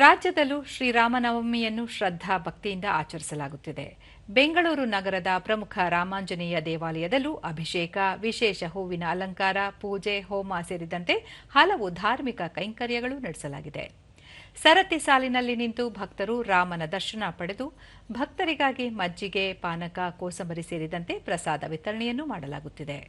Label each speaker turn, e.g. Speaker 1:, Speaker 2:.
Speaker 1: ರಾಜ್ಯದಲ್ಲೂ ಶ್ರೀರಾಮನವಮಿಯನ್ನು ಶ್ರದ್ಧಾ ಭಕ್ತಿಯಿಂದ ಆಚರಿಸಲಾಗುತ್ತಿದೆ. ಬೆಂಗಳೂರು ನಗರದ ಪ್ರಮುಖ ರಾಮಾಂಜನೇಯ ದೇವಾಲಯದಲ್ಲೂ ಅಭಿಷೇಕ, ವಿಶೇಷ ಹೂವಿನ ಅಲಂಕಾರ, ಪೂಜೆ, ಹೋಮ ಸೇರಿದಂತೆ ಹಲವು ಧಾರ್ಮಿಕ ಕೈಂಕರ್ಯಗಳು ನಡೆಸಲಾಗಿದೆ. ಸರತಿ ಸಾಲಿನಲ್ಲಿ ನಿಂತು ಭಕ್ತರು ರಾಮನ ದರ್ಶನ ಪಡೆದು ಭಕ್ತರಿಗಾಗಿ ಮಜ್ಜಿಗೆ, ಪಾನಕ, ಕೋಸಂಬರಿ ಸೇರಿದಂತೆ ಪ್ರಸಾದ ವಿತರಣೆಯನ್ನು ಮಾಡಲಾಗುತ್ತಿದೆ.